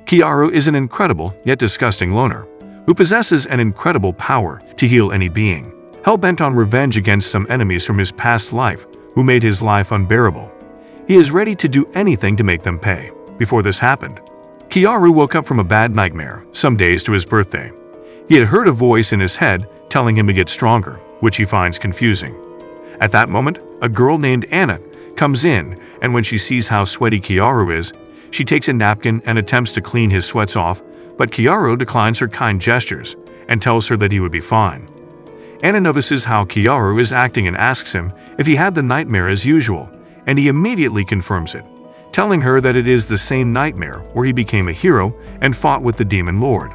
Keyaru is an incredible yet disgusting loner, who possesses an incredible power to heal any being, hell-bent on revenge against some enemies from his past life who made his life unbearable. He is ready to do anything to make them pay. Before this happened, Keyaru woke up from a bad nightmare some days to his birthday. He had heard a voice in his head telling him to get stronger, which he finds confusing. At that moment, a girl named Anna comes in, and when she sees how sweaty Keyaru is, she takes a napkin and attempts to clean his sweats off, but Keyaru declines her kind gestures and tells her that he would be fine. Anna notices how Keyaru is acting and asks him if he had the nightmare as usual, and he immediately confirms it, telling her that it is the same nightmare where he became a hero and fought with the demon lord.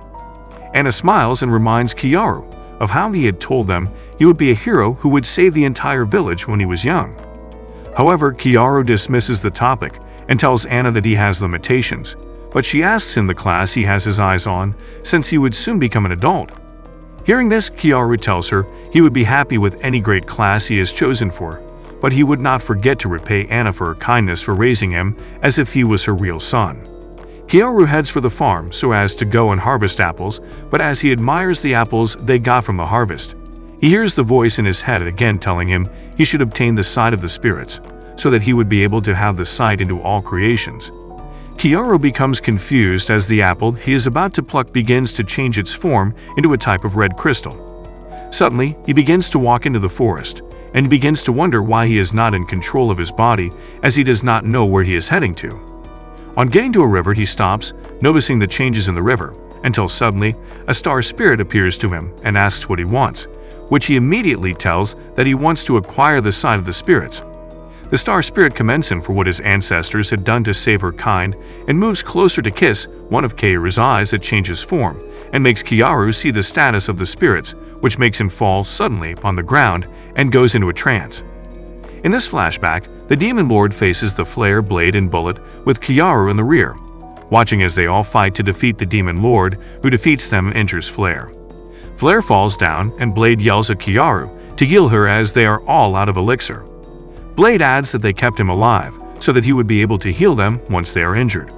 Anna smiles and reminds Keyaru of how he had told them he would be a hero who would save the entire village when he was young. However, Keyaru dismisses the topic and tells Anna that he has limitations, but she asks him the class he has his eyes on since he would soon become an adult. Hearing this, Keyaru tells her he would be happy with any great class he is chosen for, but he would not forget to repay Anna for her kindness for raising him as if he was her real son. Keyaru heads for the farm so as to go and harvest apples, but as he admires the apples they got from the harvest, he hears the voice in his head again telling him he should obtain the sight of the spirits, so that he would be able to have the sight into all creations. Keyaru becomes confused as the apple he is about to pluck begins to change its form into a type of red crystal. Suddenly, he begins to walk into the forest, and begins to wonder why he is not in control of his body as he does not know where he is heading to. On getting to a river, he stops, noticing the changes in the river, until suddenly a star spirit appears to him and asks what he wants, which he immediately tells that he wants to acquire the sight of the spirits. The star spirit commends him for what his ancestors had done to save her kind and moves closer to kiss one of Keyaru's eyes that changes form and makes Keyaru see the status of the spirits, which makes him fall suddenly upon the ground and goes into a trance. In this flashback, the demon lord faces the flare, blade, and bullet with Keyaru in the rear, watching as they all fight to defeat the demon lord, who defeats them and injures Flare. Flare falls down and Blade yells at Keyaru to heal her as they are all out of elixir. Blade adds that they kept him alive so that he would be able to heal them once they are injured.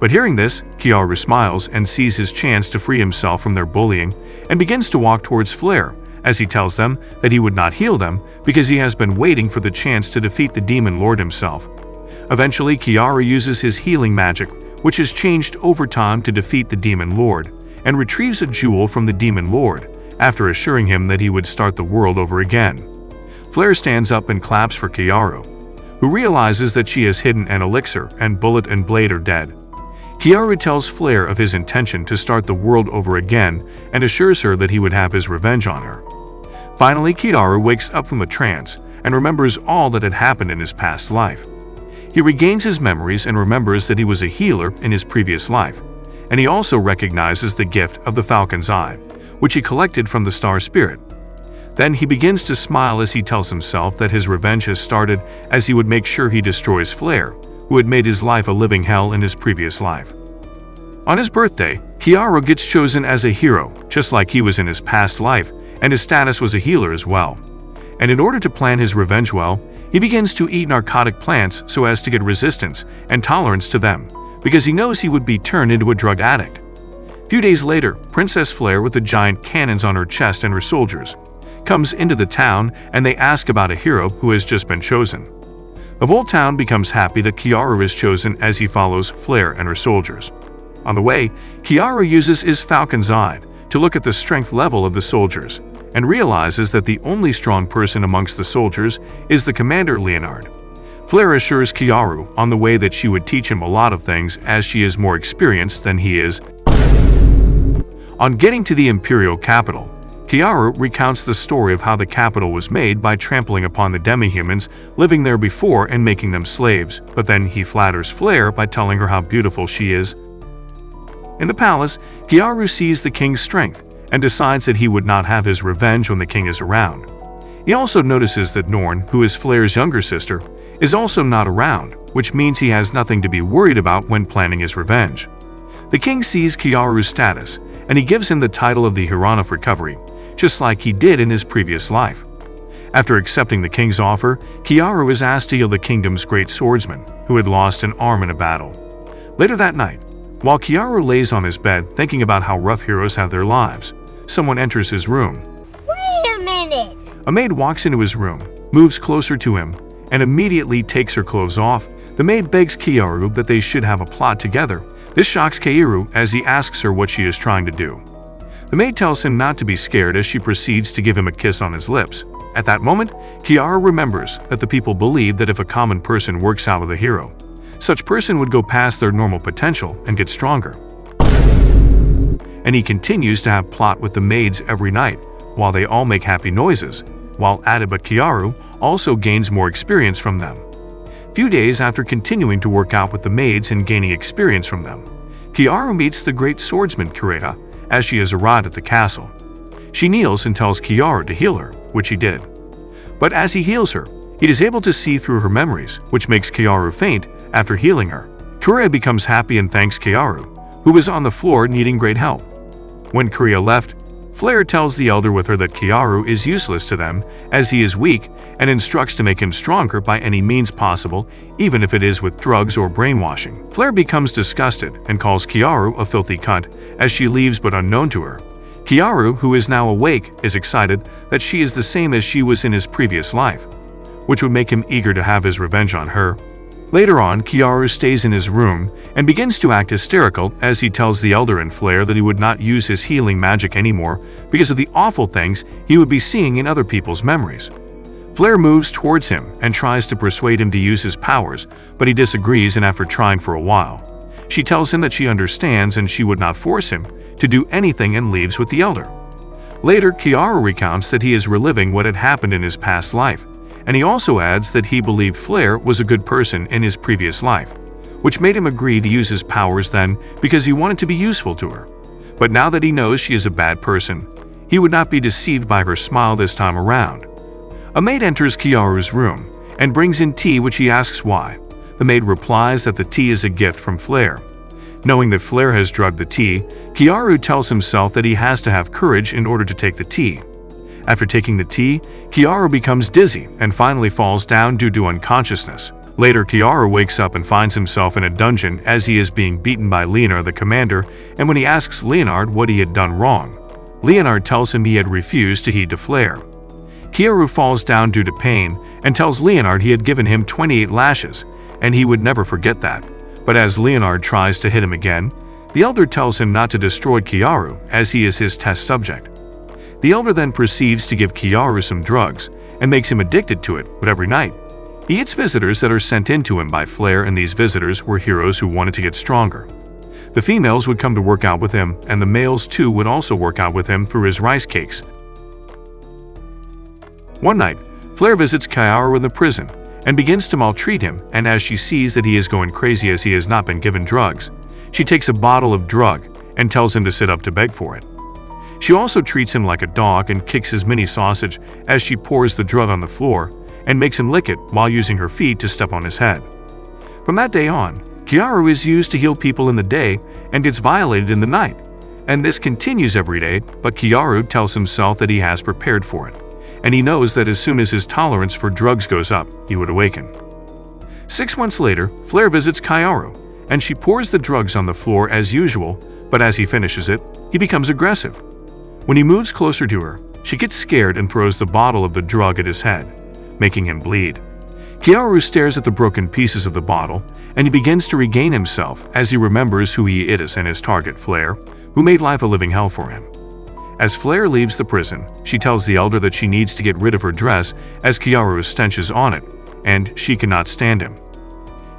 But hearing this, Keyaru smiles and sees his chance to free himself from their bullying and begins to walk towards Flare, as he tells them that he would not heal them because he has been waiting for the chance to defeat the demon lord himself. Eventually, Keyaru uses his healing magic, which has changed over time, to defeat the demon lord, and retrieves a jewel from the demon lord, after assuring him that he would start the world over again. Flare stands up and claps for Keyaru, who realizes that she has hidden an elixir and Bullet and Blade are dead. Keyaru tells Flare of his intention to start the world over again and assures her that he would have his revenge on her. Finally, Keyaru wakes up from a trance and remembers all that had happened in his past life. He regains his memories and remembers that he was a healer in his previous life, and he also recognizes the gift of the falcon's eye, which he collected from the star spirit. Then he begins to smile as he tells himself that his revenge has started, as he would make sure he destroys Flare, who had made his life a living hell in his previous life. On his birthday, Keyaru gets chosen as a hero, just like he was in his past life, and his status was a healer as well. And in order to plan his revenge well, he begins to eat narcotic plants so as to get resistance and tolerance to them, because he knows he would be turned into a drug addict. A few days later, Princess Flare, with the giant cannons on her chest and her soldiers, comes into the town, and they ask about a hero who has just been chosen. The whole town becomes happy that Keyaru is chosen as he follows Flare and her soldiers. On the way, Keyaru uses his falcon's eye to look at the strength level of the soldiers and realizes that the only strong person amongst the soldiers is the commander Leonard. Flare assures Keyaru on the way that she would teach him a lot of things as she is more experienced than he is. On getting to the imperial capital, Keyaru recounts the story of how the capital was made by trampling upon the demi-humans living there before and making them slaves, but then he flatters Flare by telling her how beautiful she is. In the palace, Keyaru sees the king's strength and decides that he would not have his revenge when the king is around. He also notices that Norn, who is Flare's younger sister, is also not around, which means he has nothing to be worried about when planning his revenge. The king sees Keyaru's status, and he gives him the title of the Hero of Recovery, just like he did in his previous life. After accepting the king's offer, Keyaru is asked to heal the kingdom's great swordsman, who had lost an arm in a battle. Later that night, While Keyaru lays on his bed thinking about how rough heroes have their lives, someone enters his room. Wait a minute! A maid walks into his room, moves closer to him, and immediately takes her clothes off. The maid begs Keyaru that they should have a plot together. This shocks Keyaru as he asks her what she is trying to do. The maid tells him not to be scared as she proceeds to give him a kiss on his lips. At that moment, Keyaru remembers that the people believe that if a common person works out with a hero, such person would go past their normal potential and get stronger. And he continues to have plot with the maids every night, while they all make happy noises, while but Keyaru also gains more experience from them. Few days after continuing to work out with the maids and gaining experience from them, Keyaru meets the great swordsman Kureta as she has arrived at the castle. She kneels and tells Keyaru to heal her, which he did. But as he heals her, he is able to see through her memories, which makes Keyaru faint after healing her. Kureta becomes happy and thanks Keyaru, who is on the floor needing great help. When Kureta left, Flare tells the elder with her that Keyaru is useless to them as he is weak and instructs to make him stronger by any means possible, even if it is with drugs or brainwashing. Flare becomes disgusted and calls Keyaru a filthy cunt as she leaves, but unknown to her, Keyaru, who is now awake, is excited that she is the same as she was in his previous life, which would make him eager to have his revenge on her. Later on, Keyaru stays in his room and begins to act hysterical as he tells the elder and Flare that he would not use his healing magic anymore because of the awful things he would be seeing in other people's memories. Flare moves towards him and tries to persuade him to use his powers, but he disagrees, and after trying for a while, she tells him that she understands and she would not force him to do anything and leaves with the elder. Later, Keyaru recounts that he is reliving what had happened in his past life, and he also adds that he believed Flare was a good person in his previous life, which made him agree to use his powers then because he wanted to be useful to her. But now that he knows she is a bad person, he would not be deceived by her smile this time around. A maid enters Keyaru's room and brings in tea, which he asks why. The maid replies that the tea is a gift from Flare. Knowing that Flare has drugged the tea, Keyaru tells himself that he has to have courage in order to take the tea. After taking the tea, Keyaru becomes dizzy and finally falls down due to unconsciousness. Later, Keyaru wakes up and finds himself in a dungeon as he is being beaten by Leonard the commander, and when he asks Leonard what he had done wrong, Leonard tells him he had refused to heed to Flare. Keyaru falls down due to pain and tells Leonard he had given him 28 lashes, and he would never forget that. But as Leonard tries to hit him again, the elder tells him not to destroy Keyaru as he is his test subject. The elder then proceeds to give Keyaru some drugs and makes him addicted to it, but every night, he gets visitors that are sent in to him by Flare, and these visitors were heroes who wanted to get stronger. The females would come to work out with him, and the males too would also work out with him through his rice cakes. One night, Flare visits Keyaru in the prison and begins to maltreat him, and as she sees that he is going crazy as he has not been given drugs, she takes a bottle of drug and tells him to sit up to beg for it. She also treats him like a dog and kicks his mini sausage as she pours the drug on the floor and makes him lick it while using her feet to step on his head. From that day on, Keyaru is used to heal people in the day and gets violated in the night, and this continues every day, but Keyaru tells himself that he has prepared for it, and he knows that as soon as his tolerance for drugs goes up, he would awaken. 6 months later, Flare visits Keyaru, and she pours the drugs on the floor as usual, but as he finishes it, he becomes aggressive. When he moves closer to her, she gets scared and throws the bottle of the drug at his head, making him bleed. Keyaru stares at the broken pieces of the bottle, and he begins to regain himself as he remembers who he is and his target, Flare, who made life a living hell for him. As Flare leaves the prison, she tells the elder that she needs to get rid of her dress as Keyaru's stench is on it, and she cannot stand him.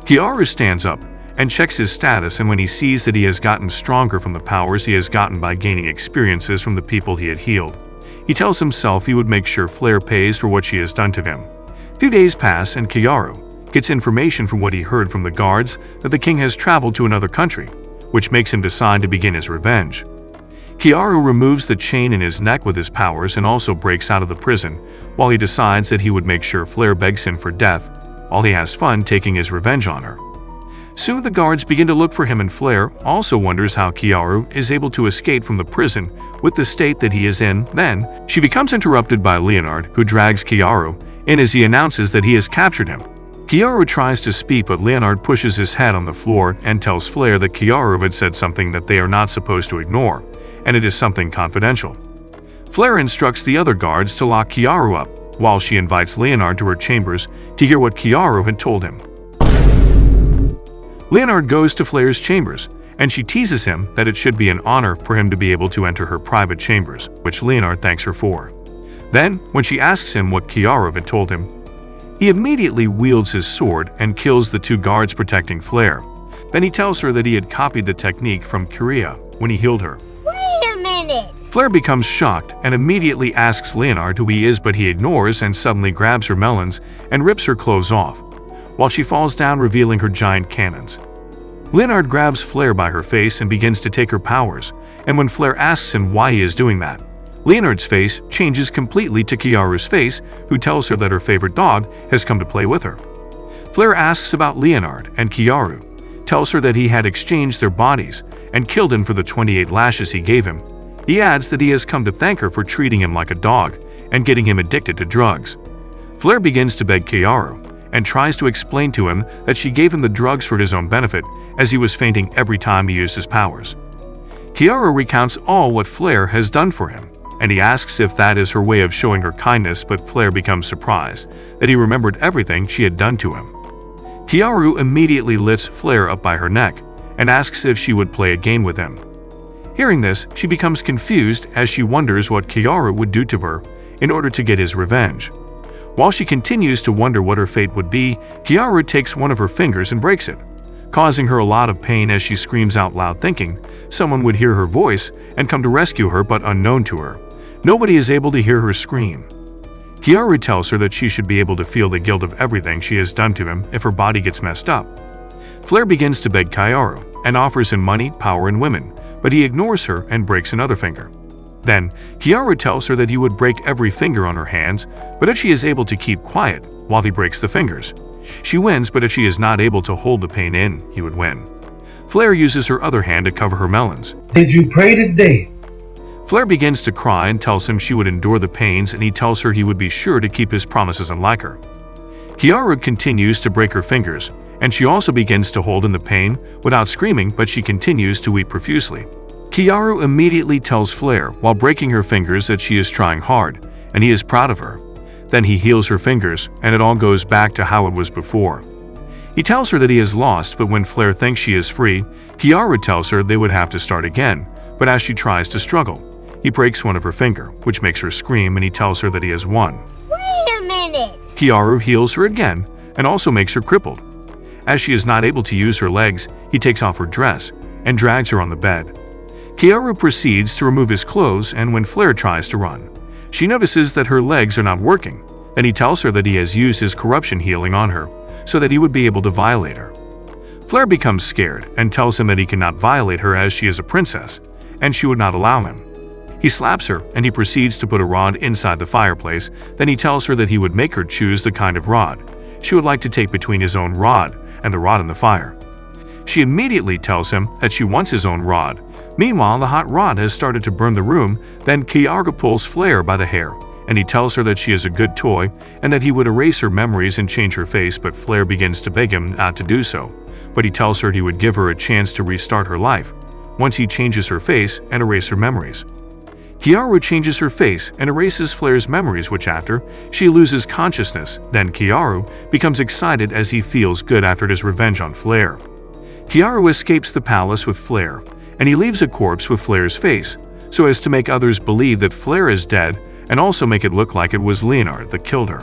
Keyaru stands up and checks his status, and when he sees that he has gotten stronger from the powers he has gotten by gaining experiences from the people he had healed, he tells himself he would make sure Flare pays for what she has done to him. Few days pass and Keyaru gets information from what he heard from the guards that the king has traveled to another country, which makes him decide to begin his revenge. Keyaru removes the chain in his neck with his powers and also breaks out of the prison, while he decides that he would make sure Flare begs him for death, while he has fun taking his revenge on her. Soon the guards begin to look for him, and Flare also wonders how Keyaru is able to escape from the prison with the state that he is in. Then, she becomes interrupted by Leonard, who drags Keyaru in as he announces that he has captured him. Keyaru tries to speak, but Leonard pushes his head on the floor and tells Flare that Keyaru had said something that they are not supposed to ignore, and it is something confidential. Flare instructs the other guards to lock Keyaru up, while she invites Leonard to her chambers to hear what Keyaru had told him. Leonard goes to Flare's chambers, and she teases him that it should be an honor for him to be able to enter her private chambers, which Leonard thanks her for. Then, when she asks him what Keyaru had told him, he immediately wields his sword and kills the two guards protecting Flare. Then he tells her that he had copied the technique from Korea when he healed her. Wait a minute! Flare becomes shocked and immediately asks Leonard who he is, but he ignores and suddenly grabs her melons and rips her clothes off, while she falls down, revealing her giant cannons. Leonard grabs Flare by her face and begins to take her powers, and when Flare asks him why he is doing that, Leonard's face changes completely to Keyaru's face, who tells her that her favorite dog has come to play with her. Flare asks about Leonard, and Keyaru tells her that he had exchanged their bodies and killed him for the 28 lashes he gave him. He adds that he has come to thank her for treating him like a dog and getting him addicted to drugs. Flare begins to beg Keyaru and tries to explain to him that she gave him the drugs for his own benefit, as he was fainting every time he used his powers. Keyaru recounts all what Flare has done for him, and he asks if that is her way of showing her kindness, but Flare becomes surprised that he remembered everything she had done to him. Keyaru immediately lifts Flare up by her neck and asks if she would play a game with him. Hearing this, she becomes confused as she wonders what Keyaru would do to her in order to get his revenge. While she continues to wonder what her fate would be, Keyaru takes one of her fingers and breaks it, causing her a lot of pain as she screams out loud, thinking someone would hear her voice and come to rescue her, but unknown to her, nobody is able to hear her scream. Keyaru tells her that she should be able to feel the guilt of everything she has done to him if her body gets messed up. Flare begins to beg Keyaru and offers him money, power, and women, but he ignores her and breaks another finger. Then, Keyaru tells her that he would break every finger on her hands, but if she is able to keep quiet while he breaks the fingers, she wins, but if she is not able to hold the pain in, he would win. Flare uses her other hand to cover her melons. Did you pray today? Flare begins to cry and tells him she would endure the pains, and he tells her he would be sure to keep his promises and like her. Keyaru continues to break her fingers, and she also begins to hold in the pain without screaming, but she continues to weep profusely. Keyaru immediately tells Flare while breaking her fingers that she is trying hard, and he is proud of her. Then he heals her fingers, and it all goes back to how it was before. He tells her that he has lost, but when Flare thinks she is free, Keyaru tells her they would have to start again, but as she tries to struggle, he breaks one of her finger, which makes her scream, and he tells her that he has won. Wait a minute! Keyaru heals her again, and also makes her crippled. As she is not able to use her legs, he takes off her dress and drags her on the bed. Keyaru proceeds to remove his clothes, and when Flare tries to run, she notices that her legs are not working. Then he tells her that he has used his corruption healing on her, so that he would be able to violate her. Flare becomes scared and tells him that he cannot violate her as she is a princess, and she would not allow him. He slaps her, and he proceeds to put a rod inside the fireplace. Then he tells her that he would make her choose the kind of rod she would like to take between his own rod and the rod in the fire. She immediately tells him that she wants his own rod. Meanwhile, the hot rod has started to burn the room. Then Keyaru pulls Flare by the hair, and he tells her that she is a good toy and that he would erase her memories and change her face, but Flare begins to beg him not to do so. But he tells her he would give her a chance to restart her life once he changes her face and erase her memories. Keyaru changes her face and erases Flare's memories, which after she loses consciousness. Then Keyaru becomes excited as he feels good after his revenge on Flare. Keyaru escapes the palace with Flare, and he leaves a corpse with Flare's face, so as to make others believe that Flare is dead and also make it look like it was Leonard that killed her.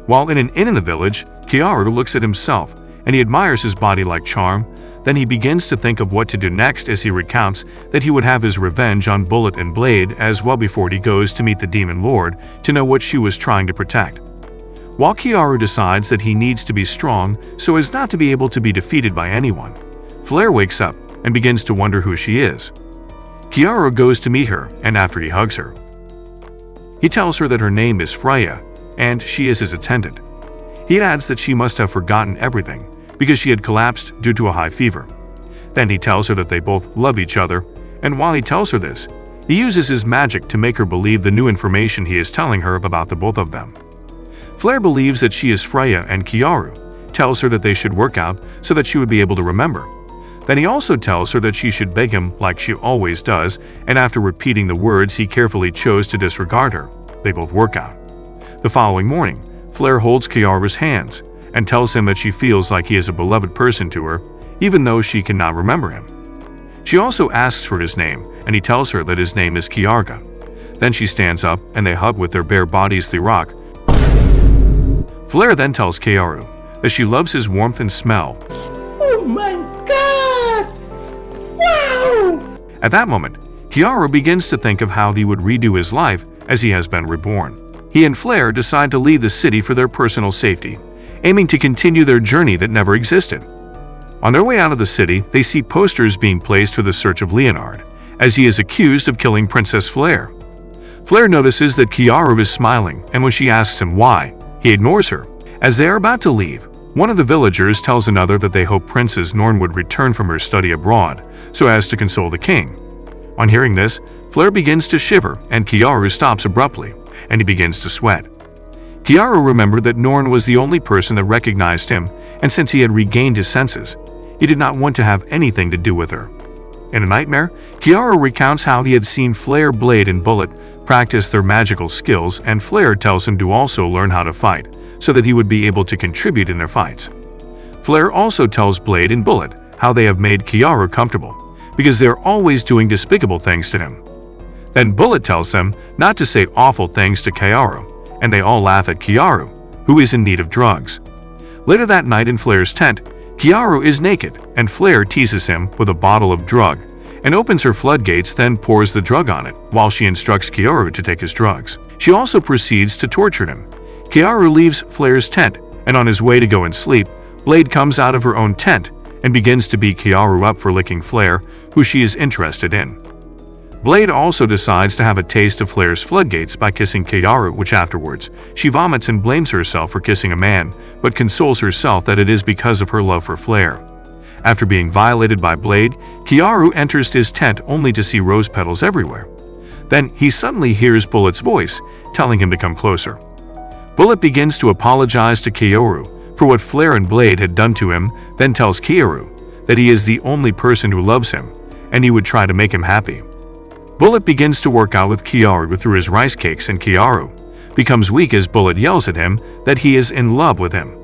While in an inn in the village, Keyaru looks at himself and he admires his body like charm. Then he begins to think of what to do next as he recounts that he would have his revenge on Bullet and Blade as well before he goes to meet the Demon Lord to know what she was trying to protect. While Keyaru decides that he needs to be strong so as not to be able to be defeated by anyone, Flare wakes up and begins to wonder who she is. Keyaru goes to meet her, and after he hugs her, he tells her that her name is Freya and she is his attendant. He adds that she must have forgotten everything because she had collapsed due to a high fever. Then he tells her that they both love each other, and while he tells her this, he uses his magic to make her believe the new information he is telling her about the both of them. Flare believes that she is Freya and Keyaru, tells her that they should work out so that she would be able to remember. Then he also tells her that she should beg him like she always does, and after repeating the words he carefully chose to disregard her, they both work out. The following morning, Flare holds Keyaru's hands and tells him that she feels like he is a beloved person to her, even though she cannot remember him. She also asks for his name, and he tells her that his name is Keyaru. Then she stands up and they hug with their bare bodies to the rock. Flare then tells Keyaru that she loves his warmth and smell. Oh my god! Wow! At that moment, Keyaru begins to think of how he would redo his life as he has been reborn. He and Flare decide to leave the city for their personal safety, aiming to continue their journey that never existed. On their way out of the city, they see posters being placed for the search of Leonard, as he is accused of killing Princess Flare. Flare notices that Keyaru is smiling, and when she asks him why, he ignores her. As they are about to leave, one of the villagers tells another that they hope Princess Norn would return from her study abroad, so as to console the king. On hearing this, Flare begins to shiver, and Keyaru stops abruptly, and he begins to sweat. Keyaru remembered that Norn was the only person that recognized him, and since he had regained his senses, he did not want to have anything to do with her. In a nightmare, Keyaru recounts how he had seen Flare, Blade, and Bullet practice their magical skills, and Flare tells him to also learn how to fight, so that he would be able to contribute in their fights. Flare also tells Blade and Bullet how they have made Keyaru comfortable, because they are always doing despicable things to him. Then Bullet tells them not to say awful things to Keyaru, and they all laugh at Keyaru, who is in need of drugs. Later that night in Flare's tent, Keyaru is naked, and Flare teases him with a bottle of drug, and opens her floodgates, then pours the drug on it, while she instructs Keyaru to take his drugs. She also proceeds to torture him. Keyaru leaves Flare's tent, and on his way to go and sleep, Blade comes out of her own tent and begins to beat Keyaru up for licking Flare, who she is interested in. Blade also decides to have a taste of Flare's floodgates by kissing Keyaru, which afterwards, she vomits and blames herself for kissing a man, but consoles herself that it is because of her love for Flare. After being violated by Blade, Keyaru enters his tent only to see rose petals everywhere. Then he suddenly hears Bullet's voice, telling him to come closer. Bullet begins to apologize to Keyaru for what Flare and Blade had done to him, then tells Keyaru that he is the only person who loves him, and he would try to make him happy. Bullet begins to work out with Keyaru through his rice cakes, and Keyaru becomes weak as Bullet yells at him that he is in love with him.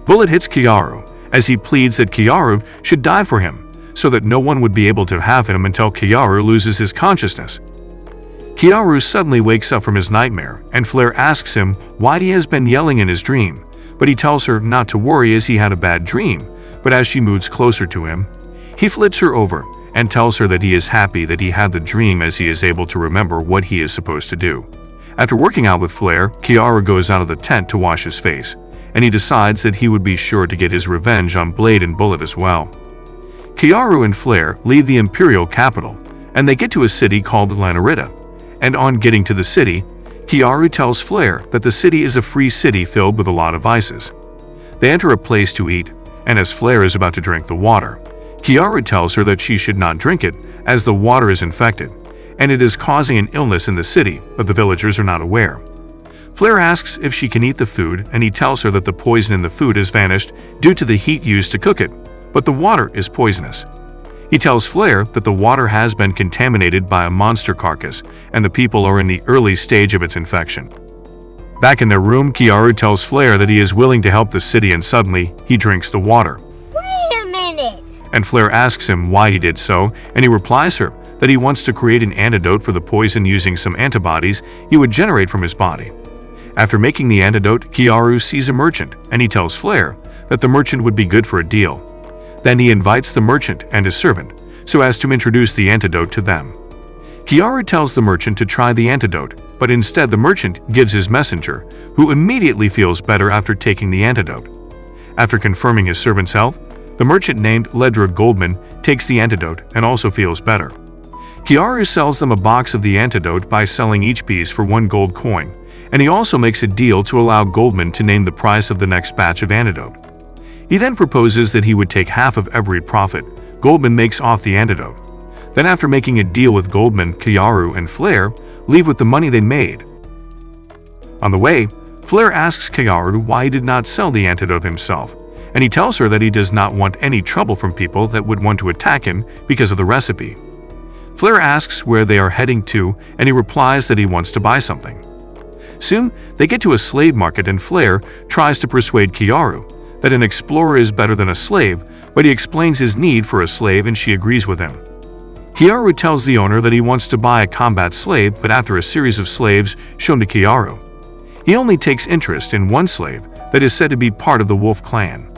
Bullet hits Keyaru as he pleads that Keyaru should die for him, so that no one would be able to have him until Keyaru loses his consciousness. Keyaru suddenly wakes up from his nightmare, and Flare asks him why he has been yelling in his dream, but he tells her not to worry as he had a bad dream, but as she moves closer to him, he flips her over and tells her that he is happy that he had the dream as he is able to remember what he is supposed to do. After working out with Flare, Keyaru goes out of the tent to wash his face, and he decides that he would be sure to get his revenge on Blade and Bullet as well. Keyaru and Flare leave the imperial capital, and they get to a city called Lanarita, and on getting to the city, Keyaru tells Flare that the city is a free city filled with a lot of vices. They enter a place to eat, and as Flare is about to drink the water, Keyaru tells her that she should not drink it as the water is infected, and it is causing an illness in the city, but the villagers are not aware. Flare asks if she can eat the food, and he tells her that the poison in the food has vanished due to the heat used to cook it, but the water is poisonous. He tells Flare that the water has been contaminated by a monster carcass, and the people are in the early stage of its infection. Back in their room, Keyaru tells Flare that he is willing to help the city, and suddenly, he drinks the water. Wait a minute. And Flare asks him why he did so, and he replies her that he wants to create an antidote for the poison using some antibodies he would generate from his body. After making the antidote, Keyaru sees a merchant, and he tells Flare that the merchant would be good for a deal. Then he invites the merchant and his servant, so as to introduce the antidote to them. Keyaru tells the merchant to try the antidote, but instead the merchant gives his messenger, who immediately feels better after taking the antidote. After confirming his servant's health, the merchant named Ledra Goldman takes the antidote and also feels better. Keyaru sells them a box of the antidote by selling each piece for 1 gold coin, and he also makes a deal to allow Goldman to name the price of the next batch of antidote. He then proposes that he would take half of every profit Goldman makes off the antidote. Then after making a deal with Goldman, Keyaru and Flare leave with the money they made. On the way, Flare asks Keyaru why he did not sell the antidote himself, and he tells her that he does not want any trouble from people that would want to attack him because of the recipe. Flare asks where they are heading to, and he replies that he wants to buy something. Soon, they get to a slave market and Flare tries to persuade Keyaru that an explorer is better than a slave, but he explains his need for a slave and she agrees with him. Keyaru tells the owner that he wants to buy a combat slave, but after a series of slaves shown to Keyaru, he only takes interest in one slave that is said to be part of the wolf clan.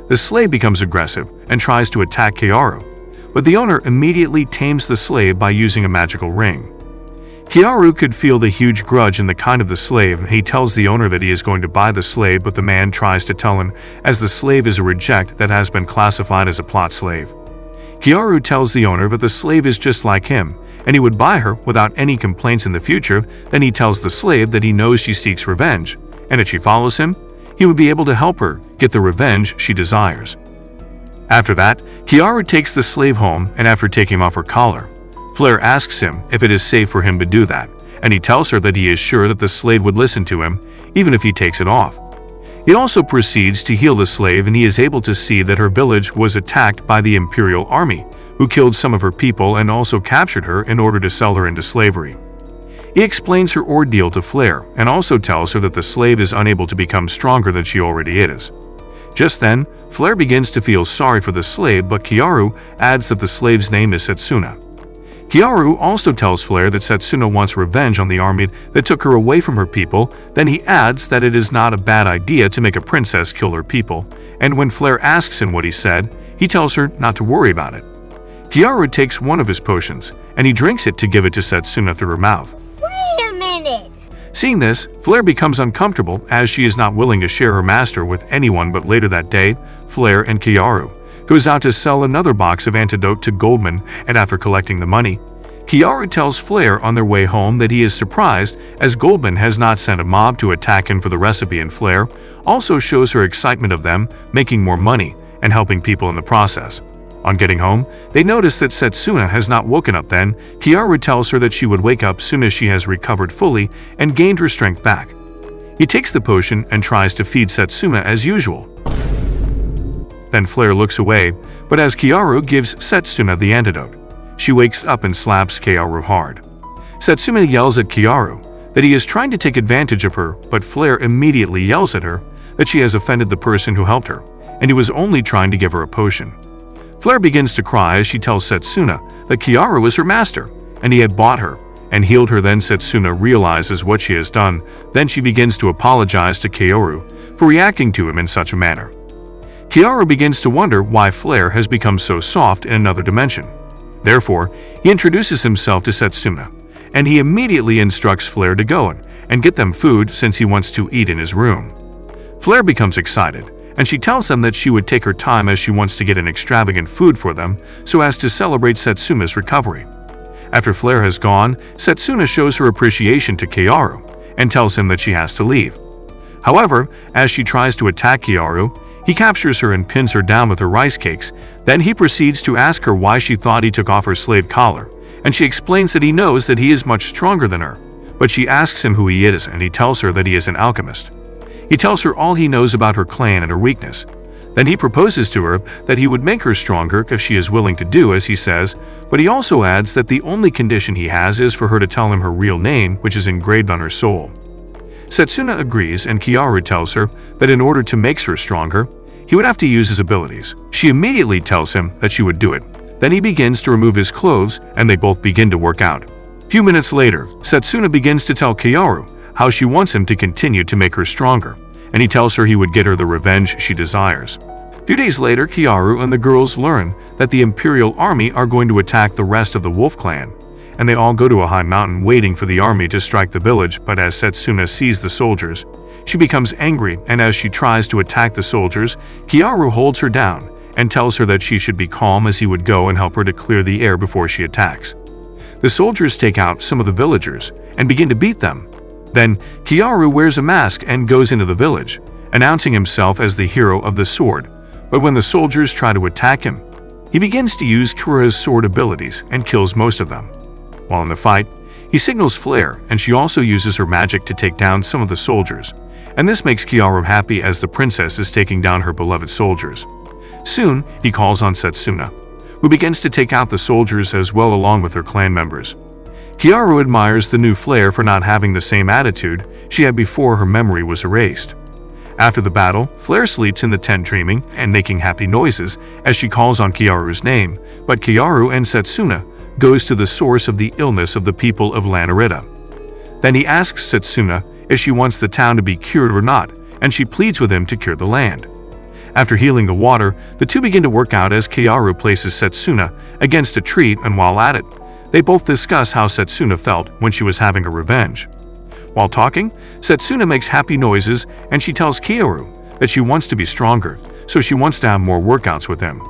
The slave becomes aggressive and tries to attack Keyaru, but the owner immediately tames the slave by using a magical ring. Keyaru could feel the huge grudge in the kind of the slave, and he tells the owner that he is going to buy the slave, but the man tries to tell him as the slave is a reject that has been classified as a plot slave. Keyaru tells the owner that the slave is just like him, and he would buy her without any complaints in the future. Then he tells the slave that he knows she seeks revenge, and if she follows him, he would be able to help her get the revenge she desires. After that, Keyaru takes the slave home, and after taking off her collar, Flare asks him if it is safe for him to do that, and he tells her that he is sure that the slave would listen to him, even if he takes it off. He also proceeds to heal the slave, and he is able to see that her village was attacked by the Imperial Army, who killed some of her people and also captured her in order to sell her into slavery. He explains her ordeal to Flare, and also tells her that the slave is unable to become stronger than she already is. Just then, Flare begins to feel sorry for the slave, but Keyaru adds that the slave's name is Setsuna. Keyaru also tells Flare that Setsuna wants revenge on the army that took her away from her people. Then he adds that it is not a bad idea to make a princess kill her people, and when Flare asks him what he said, he tells her not to worry about it. Keyaru takes one of his potions, and he drinks it to give it to Setsuna through her mouth. Wait a minute. Seeing this, Flare becomes uncomfortable as she is not willing to share her master with anyone, but later that day, Flare and Keyaru goes out to sell another box of antidote to Goldman, and after collecting the money, Keyaru tells Flare on their way home that he is surprised as Goldman has not sent a mob to attack him for the recipe, and Flare also shows her excitement of them making more money and helping people in the process. On getting home, they notice that Setsuna has not woken up. Then, Keyaru tells her that she would wake up soon as she has recovered fully and gained her strength back. He takes the potion and tries to feed Setsuna as usual. Then Flare looks away, but as Keyaru gives Setsuna the antidote, she wakes up and slaps Keyaru hard. Setsuna yells at Keyaru that he is trying to take advantage of her, but Flare immediately yells at her that she has offended the person who helped her, and he was only trying to give her a potion. Flare begins to cry as she tells Setsuna that Keyaru is her master, and he had bought her and healed her. Then Setsuna realizes what she has done. Then she begins to apologize to Keyaru for reacting to him in such a manner. Keyaru begins to wonder why Flare has become so soft in another dimension. Therefore, he introduces himself to Setsuna, and he immediately instructs Flare to go and get them food since he wants to eat in his room. Flare becomes excited, and she tells them that she would take her time as she wants to get an extravagant food for them so as to celebrate Setsuna's recovery. After Flare has gone, Setsuna shows her appreciation to Keyaru and tells him that she has to leave. However, as she tries to attack Keyaru, he captures her and pins her down with her rice cakes. Then he proceeds to ask her why she thought he took off her slave collar, and she explains that he knows that he is much stronger than her, but she asks him who he is, and he tells her that he is an alchemist. He tells her all he knows about her clan and her weakness. Then he proposes to her that he would make her stronger if she is willing to do as he says, but he also adds that the only condition he has is for her to tell him her real name, which is engraved on her soul. Setsuna agrees, and Keyaru tells her that in order to make her stronger, he would have to use his abilities. She immediately tells him that she would do it. Then he begins to remove his clothes, and they both begin to work out. A few minutes later, Setsuna begins to tell Keyaru how she wants him to continue to make her stronger, and he tells her he would get her the revenge she desires. A few days later, Keyaru and the girls learn that the Imperial Army are going to attack the rest of the Wolf Clan, and they all go to a high mountain waiting for the army to strike the village. But as Setsuna sees the soldiers, she becomes angry, and as she tries to attack the soldiers, Keyaru holds her down and tells her that she should be calm as he would go and help her to clear the air before she attacks. The soldiers take out some of the villagers and begin to beat them. Then Keyaru wears a mask and goes into the village, announcing himself as the hero of the sword. But when the soldiers try to attack him, he begins to use Kura's sword abilities and kills most of them. While in the fight, He signals Flare, and she also uses her magic to take down some of the soldiers, and this makes Keyaru happy as the princess is taking down her beloved soldiers. Soon, he calls on Setsuna, who begins to take out the soldiers as well along with her clan members. Keyaru admires the new Flare for not having the same attitude she had before her memory was erased. After the battle, Flare sleeps in the tent dreaming and making happy noises as she calls on Keyaru's name, but Keyaru and Setsuna goes to the source of the illness of the people of Lanarita. Then he asks Setsuna if she wants the town to be cured or not, and she pleads with him to cure the land. After healing the water, the two begin to work out as Keyaru places Setsuna against a tree, and while at it, they both discuss how Setsuna felt when she was having her revenge. While talking, Setsuna makes happy noises and she tells Keyaru that she wants to be stronger, so she wants to have more workouts with him.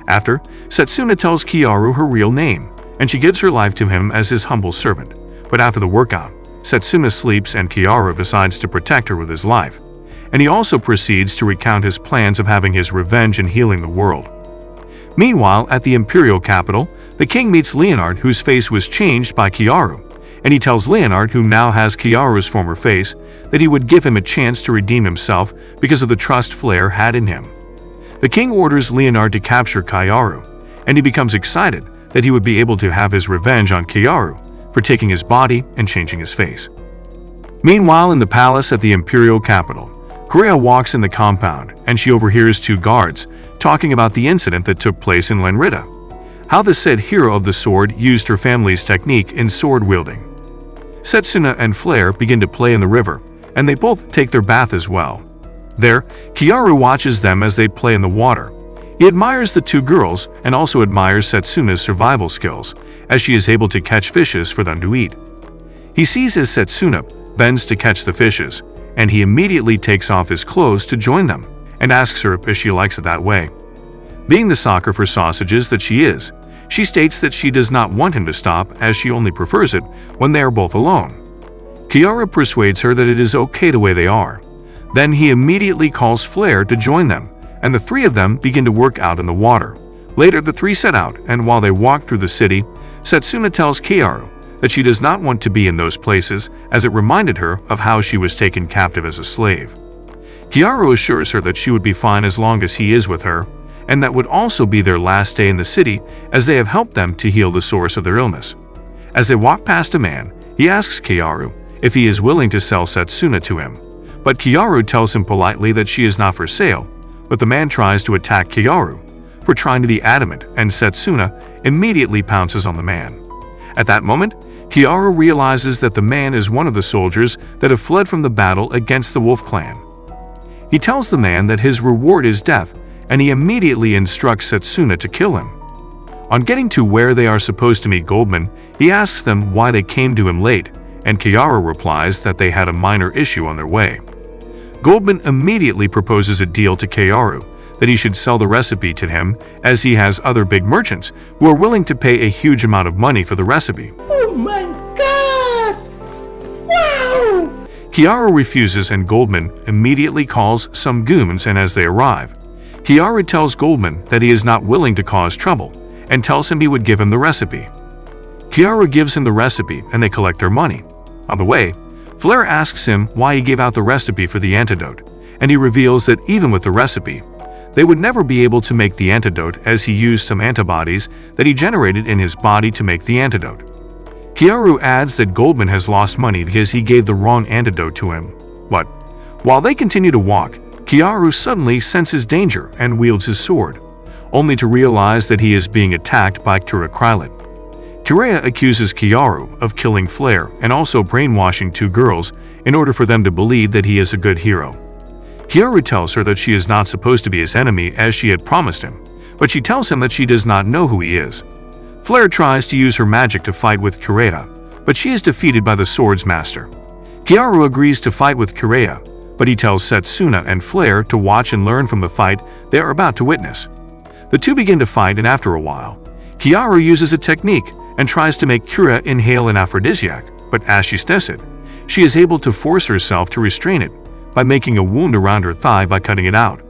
After, Setsuna tells Keyaru her real name, and she gives her life to him as his humble servant. But after the workout, Setsuna sleeps and Keyaru decides to protect her with his life, and he also proceeds to recount his plans of having his revenge and healing the world. Meanwhile, at the imperial capital, the king meets Leonard, whose face was changed by Keyaru, and he tells Leonard, who now has Keyaru's former face, that he would give him a chance to redeem himself because of the trust Flare had in him. The king orders Leonard to capture Keyaru, and he becomes excited that he would be able to have his revenge on Keyaru for taking his body and changing his face. Meanwhile, in the palace at the imperial capital, Kureha walks in the compound and she overhears two guards talking about the incident that took place in Lanrita, how the said hero of the sword used her family's technique in sword wielding. Setsuna and Flare begin to play in the river, and they both take their bath as well. There, Keyaru watches them as they play in the water. He admires the two girls and also admires Setsuna's survival skills, as she is able to catch fishes for them to eat. He sees as Setsuna bends to catch the fishes, and he immediately takes off his clothes to join them, and asks her if she likes it that way. Being the sucker for sausages that she is, she states that she does not want him to stop as she only prefers it when they are both alone. Keyaru persuades her that it is okay the way they are. Then he immediately calls Flare to join them, and the three of them begin to work out in the water. Later, the three set out, and while they walk through the city, Setsuna tells Keyaru that she does not want to be in those places as it reminded her of how she was taken captive as a slave. Keyaru assures her that she would be fine as long as he is with her, and that would also be their last day in the city as they have helped them to heal the source of their illness. As they walk past a man, he asks Keyaru if he is willing to sell Setsuna to him, but Keyaru tells him politely that she is not for sale, but the man tries to attack Keyaru for trying to be adamant, and Setsuna immediately pounces on the man. At that moment, Keyaru realizes that the man is one of the soldiers that have fled from the battle against the Wolf Clan. He tells the man that his reward is death, and he immediately instructs Setsuna to kill him. On getting to where they are supposed to meet Goldman, he asks them why they came to him late, and Keyaru replies that they had a minor issue on their way. Goldman immediately proposes a deal to Keyaru that he should sell the recipe to him, as he has other big merchants who are willing to pay a huge amount of money for the recipe. Oh my god! Wow! Keyaru refuses, and Goldman immediately calls some goons, and as they arrive, Keyaru tells Goldman that he is not willing to cause trouble and tells him he would give him the recipe. Keyaru gives him the recipe and they collect their money. On the way, Flare asks him why he gave out the recipe for the antidote, and he reveals that even with the recipe, they would never be able to make the antidote as he used some antibodies that he generated in his body to make the antidote. Keyaru adds that Goldman has lost money because he gave the wrong antidote to him. But while they continue to walk, Keyaru suddenly senses danger and wields his sword, only to realize that he is being attacked by Kureha. Kureha accuses Keyaru of killing Flare and also brainwashing two girls in order for them to believe that he is a good hero. Keyaru tells her that she is not supposed to be his enemy as she had promised him, but she tells him that she does not know who he is. Flare tries to use her magic to fight with Kureha, but she is defeated by the sword's master. Keyaru agrees to fight with Kureha, but he tells Setsuna and Flare to watch and learn from the fight they are about to witness. The two begin to fight, and after a while, Keyaru uses a technique and tries to make Kureha inhale an aphrodisiac, but as she sniffs it, she is able to force herself to restrain it by making a wound around her thigh by cutting it out.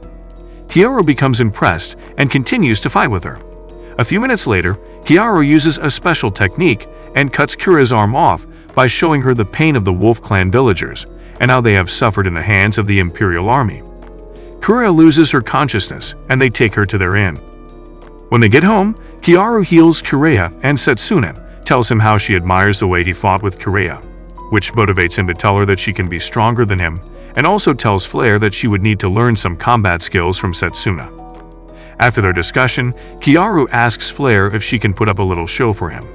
Keyaru becomes impressed and continues to fight with her. A few minutes later, Keyaru uses a special technique and cuts Kureha's arm off by showing her the pain of the Wolf Clan villagers and how they have suffered in the hands of the Imperial Army. Kureha loses her consciousness and they take her to their inn. When they get home, Keyaru heals Kureha and Setsuna tells him how she admires the way he fought with Kureha, which motivates him to tell her that she can be stronger than him, and also tells Flare that she would need to learn some combat skills from Setsuna. After their discussion, Keyaru asks Flare if she can put up a little show for him.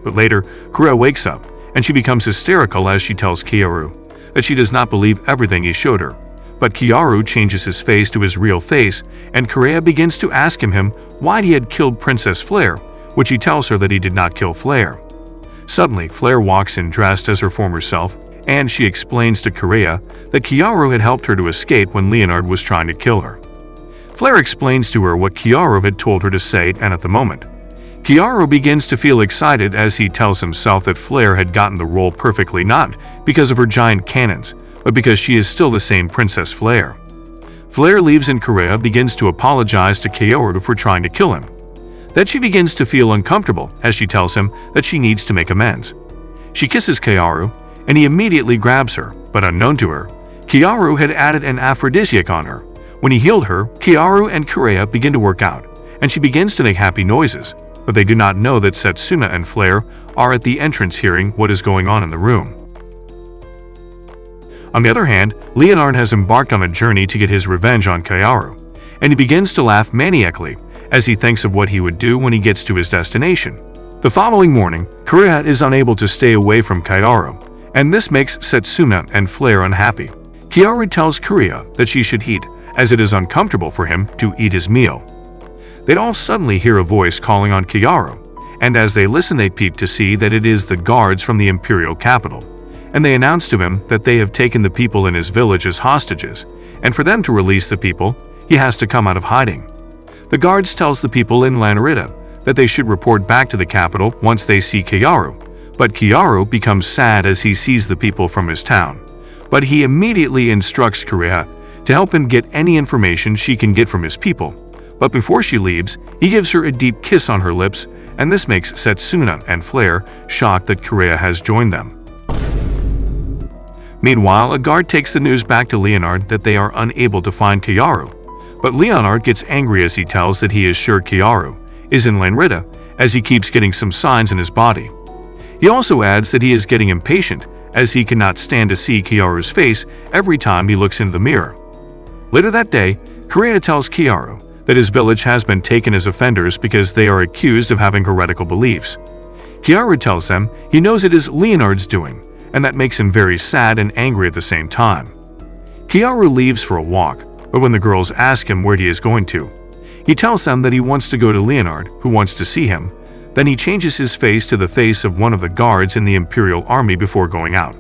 But later, Kureha wakes up, and she becomes hysterical as she tells Keyaru that she does not believe everything he showed her. But Keyaru changes his face to his real face, and Kureha begins to ask him why he had killed Princess Flare, which he tells her that he did not kill Flare. Suddenly, Flare walks in dressed as her former self, and she explains to Kureha that Keyaru had helped her to escape when Leonard was trying to kill her. Flare explains to her what Keyaru had told her to say, and at the moment, Keyaru begins to feel excited as he tells himself that Flare had gotten the role perfectly, not because of her giant cannons, but because she is still the same Princess Flare. Flare leaves and Kureha begins to apologize to Keyaru for trying to kill him. Then she begins to feel uncomfortable as she tells him that she needs to make amends. She kisses Keyaru, and he immediately grabs her, but unknown to her, Keyaru had added an aphrodisiac on her. When he healed her, Keyaru and Kureha begin to work out, and she begins to make happy noises, but they do not know that Setsuna and Flare are at the entrance hearing what is going on in the room. On the other hand, Leonard has embarked on a journey to get his revenge on Keyaru, and he begins to laugh maniacally as he thinks of what he would do when he gets to his destination. The following morning, Kureha is unable to stay away from Keyaru, and this makes Setsuna and Flare unhappy. Keyaru tells Kureha that she should eat, as it is uncomfortable for him to eat his meal. They'd all suddenly hear a voice calling on Keyaru, and as they listen they peep to see that it is the guards from the imperial capital, and they announce to him that they have taken the people in his village as hostages, and for them to release the people, he has to come out of hiding. The guards tells the people in Lanarita that they should report back to the capital once they see Keyaru, but Keyaru becomes sad as he sees the people from his town. But he immediately instructs Kureha to help him get any information she can get from his people. But before she leaves, he gives her a deep kiss on her lips, and this makes Setsuna and Flare shocked that Kureha has joined them. Meanwhile, a guard takes the news back to Leonard that they are unable to find Keyaru, but Leonard gets angry as he tells that he is sure Keyaru is in Lanrita, as he keeps getting some signs in his body. He also adds that he is getting impatient as he cannot stand to see Keyaru's face every time he looks into the mirror. Later that day, Kureha tells Keyaru that his village has been taken as offenders because they are accused of having heretical beliefs. Keyaru tells them he knows it is Leonard's doing, and that makes him very sad and angry at the same time. Keyaru leaves for a walk, but when the girls ask him where he is going to, he tells them that he wants to go to Leonard, who wants to see him. Then he changes his face to the face of one of the guards in the Imperial Army before going out.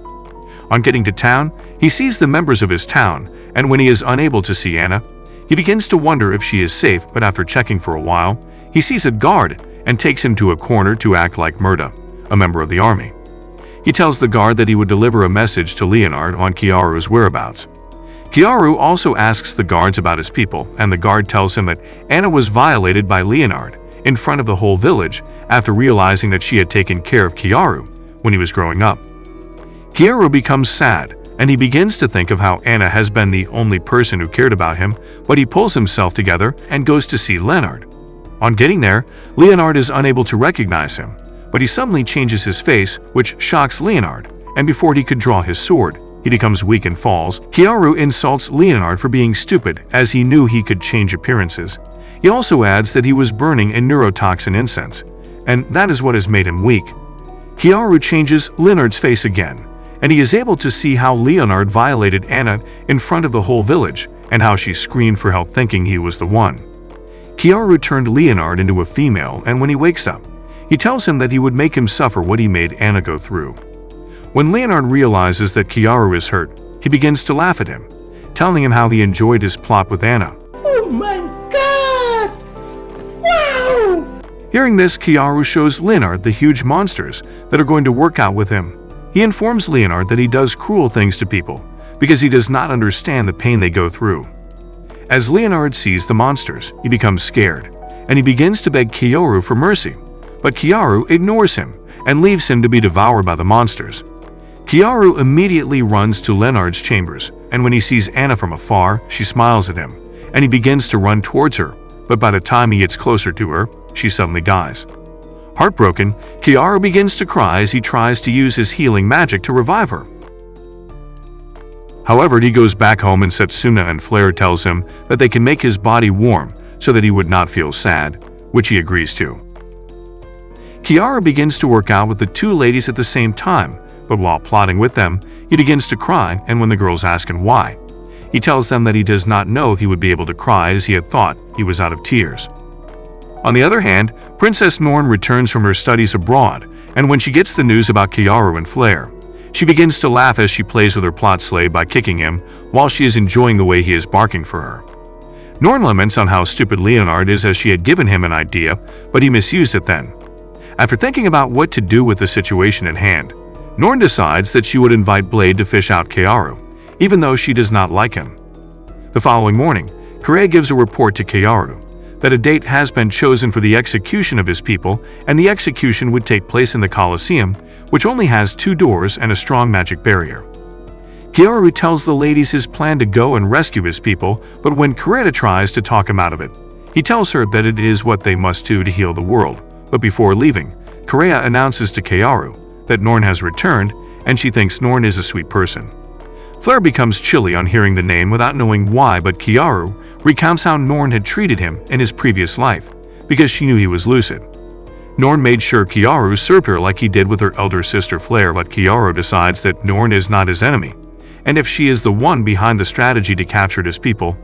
On getting to town, he sees the members of his town, and when he is unable to see Anna, he begins to wonder if she is safe, but after checking for a while, he sees a guard and takes him to a corner to act like Murda, a member of the army. He tells the guard that he would deliver a message to Leonard on Keyaru's whereabouts. Keyaru also asks the guards about his people, and the guard tells him that Anna was violated by Leonard in front of the whole village after realizing that she had taken care of Keyaru when he was growing up. Keyaru becomes sad, and he begins to think of how Anna has been the only person who cared about him, but he pulls himself together and goes to see Leonard. On getting there, Leonard is unable to recognize him, but he suddenly changes his face, which shocks Leonard, and before he could draw his sword, he becomes weak and falls. Keyaru insults Leonard for being stupid as he knew he could change appearances. He also adds that he was burning a neurotoxin incense, and that is what has made him weak. Keyaru changes Leonard's face again, and he is able to see how Leonard violated Anna in front of the whole village and how she screamed for help thinking he was the one. Keyaru turned Leonard into a female, and when he wakes up, he tells him that he would make him suffer what he made Anna go through. When Leonard realizes that Keyaru is hurt, he begins to laugh at him, telling him how he enjoyed his plot with Anna. Oh my god! Wow! Hearing this, Keyaru shows Leonard the huge monsters that are going to work out with him. He informs Leonard that he does cruel things to people because he does not understand the pain they go through. As Leonard sees the monsters, he becomes scared, and he begins to beg Keyaru for mercy, but Keyaru ignores him and leaves him to be devoured by the monsters. Keyaru immediately runs to Leonard's chambers, and when he sees Anna from afar, she smiles at him, and he begins to run towards her, but by the time he gets closer to her, she suddenly dies. Heartbroken, Keyaru begins to cry as he tries to use his healing magic to revive her. However, he goes back home and Setsuna and Flare tells him that they can make his body warm so that he would not feel sad, which he agrees to. Keyaru begins to work out with the two ladies at the same time, but while plotting with them, he begins to cry, and when the girls ask him why, he tells them that he does not know if he would be able to cry as he had thought he was out of tears. On the other hand, Princess Norn returns from her studies abroad, and when she gets the news about Keyaru and Flare, she begins to laugh as she plays with her plot slave by kicking him while she is enjoying the way he is barking for her. Norn laments on how stupid Leonard is as she had given him an idea, but he misused it then. After thinking about what to do with the situation at hand, Norn decides that she would invite Blade to fish out Keyaru, even though she does not like him. The following morning, Kure gives a report to Keyaru that a date has been chosen for the execution of his people, and the execution would take place in the Colosseum, which only has 2 doors and a strong magic barrier. Keyaru tells the ladies his plan to go and rescue his people, but when Kureta tries to talk him out of it, he tells her that it is what they must do to heal the world. But before leaving, Kureha announces to Keyaru that Norn has returned, and she thinks Norn is a sweet person. Flare becomes chilly on hearing the name without knowing why, but Keyaru recounts how Norn had treated him in his previous life, because she knew he was lucid. Norn made sure Keyaru served her like he did with her elder sister Flare, but Keyaru decides that Norn is not his enemy, and if she is the one behind the strategy to capture his people,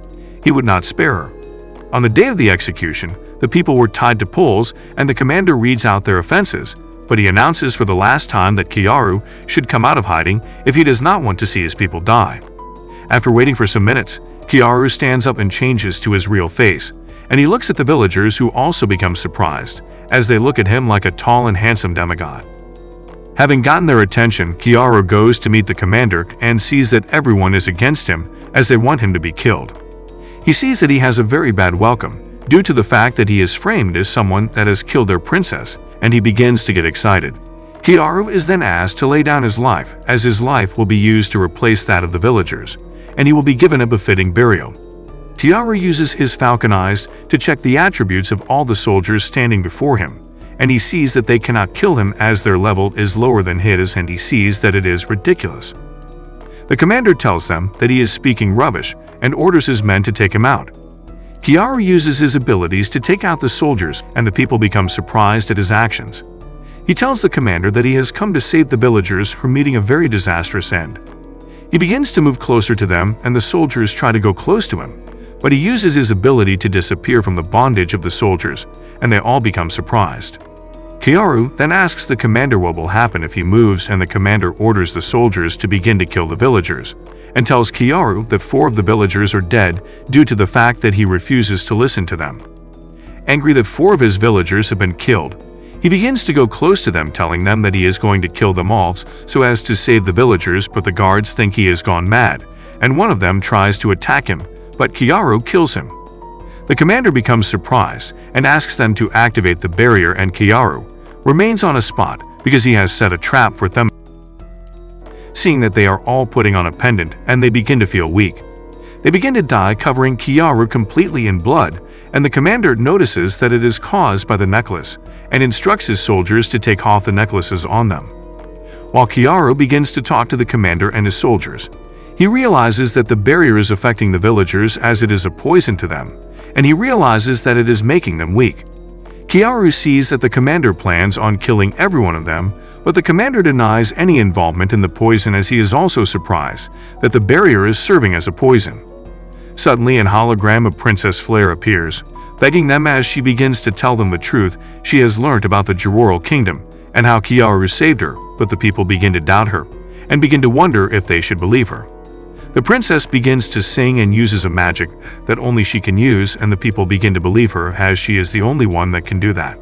he would not spare her. On the day of the execution, the people were tied to poles, and the commander reads out their offenses, but he announces for the last time that Keyaru should come out of hiding if he does not want to see his people die. After waiting for some minutes, Keyaru stands up and changes to his real face, and he looks at the villagers, who also become surprised as they look at him like a tall and handsome demigod. Having gotten their attention, Keyaru goes to meet the commander and sees that everyone is against him as they want him to be killed. He sees that he has a very bad welcome due to the fact that he is framed as someone that has killed their princess, and he begins to get excited. Keyaru is then asked to lay down his life, as his life will be used to replace that of the villagers, and he will be given a befitting burial. Keyaru uses his falcon eyes to check the attributes of all the soldiers standing before him, and he sees that they cannot kill him as their level is lower than his, and he sees that it is ridiculous. The commander tells them that he is speaking rubbish and orders his men to take him out. Keyaru uses his abilities to take out the soldiers, and the people become surprised at his actions. He tells the commander that he has come to save the villagers from meeting a very disastrous end. He begins to move closer to them, and the soldiers try to go close to him, but he uses his ability to disappear from the bondage of the soldiers, and they all become surprised. Keyaru then asks the commander what will happen if he moves, and the commander orders the soldiers to begin to kill the villagers, and tells Keyaru that 4 of the villagers are dead due to the fact that he refuses to listen to them. Angry that 4 of his villagers have been killed, he begins to go close to them, telling them that he is going to kill them all so as to save the villagers, but the guards think he has gone mad, and one of them tries to attack him, but Keyaru kills him. The commander becomes surprised and asks them to activate the barrier, and Keyaru remains on a spot because he has set a trap for them. Seeing that they are all putting on a pendant, and they begin to feel weak. They begin to die, covering Keyaru completely in blood, and the commander notices that it is caused by the necklace and instructs his soldiers to take off the necklaces on them. While Keyaru begins to talk to the commander and his soldiers, he realizes that the barrier is affecting the villagers as it is a poison to them, and he realizes that it is making them weak. Keyaru sees that the commander plans on killing every one of them, but the commander denies any involvement in the poison, as he is also surprised that the barrier is serving as a poison. Suddenly, an hologram of Princess Flare appears, begging them as she begins to tell them the truth she has learnt about the Jeroral Kingdom and how Keyaru saved her, but the people begin to doubt her and begin to wonder if they should believe her. The princess begins to sing and uses a magic that only she can use, and the people begin to believe her as she is the only one that can do that.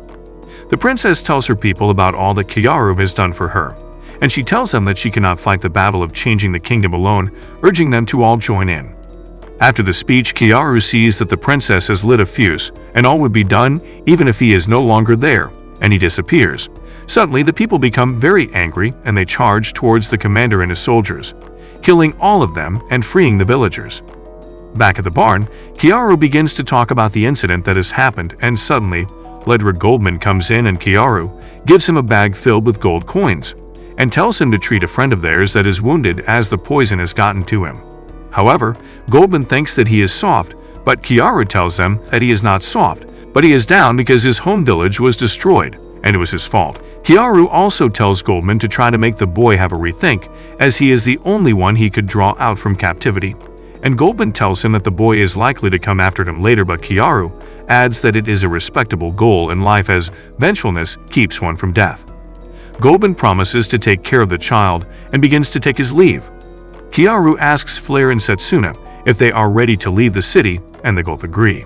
The princess tells her people about all that Keyaru has done for her, and she tells them that she cannot fight the battle of changing the kingdom alone, urging them to all join in. After the speech, Keyaru sees that the princess has lit a fuse, and all would be done even if he is no longer there, and he disappears. Suddenly, the people become very angry and they charge towards the commander and his soldiers, killing all of them and freeing the villagers. Back at the barn, Keyaru begins to talk about the incident that has happened, and suddenly, Ledred Goldman comes in and Keyaru gives him a bag filled with gold coins and tells him to treat a friend of theirs that is wounded as the poison has gotten to him. However, Goldman thinks that he is soft, but Keyaru tells them that he is not soft, but he is down because his home village was destroyed, and it was his fault. Keyaru also tells Goldman to try to make the boy have a rethink, as he is the only one he could draw out from captivity. And Goldman tells him that the boy is likely to come after him later, but Keyaru adds that it is a respectable goal in life as vengefulness keeps one from death. Goldman promises to take care of the child and begins to take his leave. Keyaru asks Flare and Setsuna if they are ready to leave the city, and they both agree.